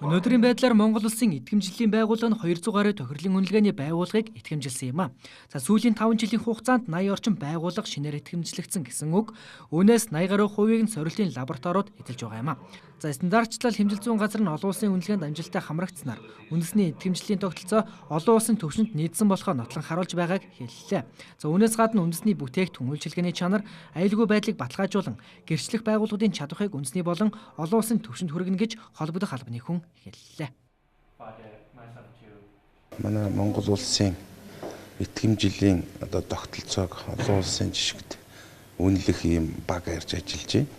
Өнөөдрийн байдлаар Монгол Улсын идэвхжлийн байгууллага нь 200 гаруй тохирлын үнэлгээний байгууллагыг идэвхжилсэн юм а. За сүүлийн 5 жилийн хугацаанд 80 орчим байгууллага шинээр идэвхжлэгдсэн гэсэн үг. Үүнээс 80 гаруй хувийг нь сорилтын лабораториуд эзэлж байгаа юм а. За стандартчлал хэмжил зүйн газар нь олон улсын үнэлгээнд амжилттай хамрагдсанаар үндэсний идэвхжлийн тогтолцоо олон улсын түвшинд нийцсэн болохоо нотлон харуулж байгааг хэллээ. За үүнээс гадна үндэсний бүтээгдэхүүн үйлчилгээний чанар, аюулгүй байдлыг баталгаажуулан гэрчлэх байгууллагуудын чадварыг үндэсний болон олон улсын түвшинд хүргэнэ гэж холбогдох албаны хүн хэллээ. Манай Монгол улсын идэвхжлийн тогтолцоог олон улсын жишгт үнэлэх ийм баг ярьж ажиллаж байна.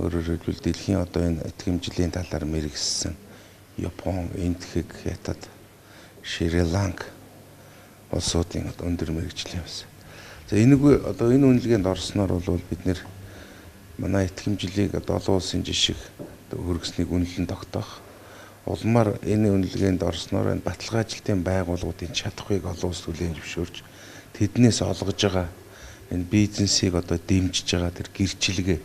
Өөрөөр хэлбэл дэлхийн энэ идэвхжлийн талаар мэргэжсэн Япон, Индхэг, Хятад, Шри-Ланка улсуудын өндөр мэргэжлийн бас. За энэгүй энэ үнэлгээнд орсноор бол бид нэр манай идэвхжлийг олон улсын жишг хөргөснийг үнэлэн тогтоох. Улмаар энэ үнэлгээнд орсноор энэ баталгаажилтын байгууллагуудын чадхыг олон улс түлээн зөвшөөрч тэднээс олгож байгаа энэ бизнесийг дэмжиж байгаа тэр гэрчлэгээ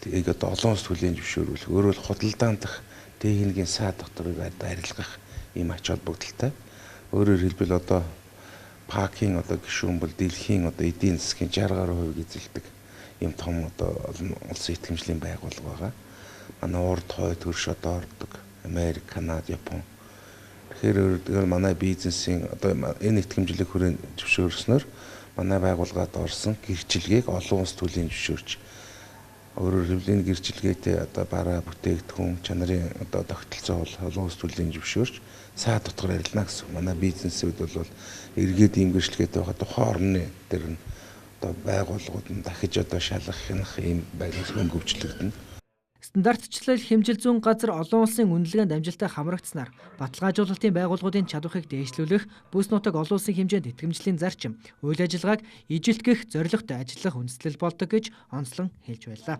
тийг олон улс түлээн зөвшөөрүүлэх. Өөрөөр худалдаандах техникийн саад докторыг арилгах ийм ач холбогдолтой. Өөрөөр хэлбэл ПАК-ийн гишүүн бол дэлхийн эдийн засгийн 60 гаруй хувийг эзэлдэг ийм том олон улсын идэвхжлийн байгууллага байгаа. Манай урд хойд хөрш ордог Америк, Канада, Япон. Тэгэхээр манай бизнесийн энэ идэвхжлийг хүрээнд зөвшөөрснөөр манай байгууллагад орсон гэрчлэгийг олон улс түлээн зөвшөөрч өөрөөр хэлбэл энэ гэрчлэгээтэй бараа бүтээгдэхүүн чанарын тогтолцоо бол олон улс түлээн зөвшөөрч саад дотор арилна гэсэн. Манай бизнесүүд бол эргээд ийм гэрчлэгээтэй байгаа тухайн орны дээр нь байгууллагууд нь дахиж шалгах ийм байдлаар хөнгөвчлөгдөнө. Стандартчлал хэмжил зүйн газар олон улсын үнэлгээнд амжилттай хамрагдсанаар баталгаажуулалтын байгууллагуудын чадварыг дээшлүүлэх, бүс нутаг олон улсын хэмжээнд идэвхжлийн зарчим, үйл ажиллагааг ижилтгэх зорилготой ажиллах үндэслэл болдог гэж онцлон хэлж байлаа.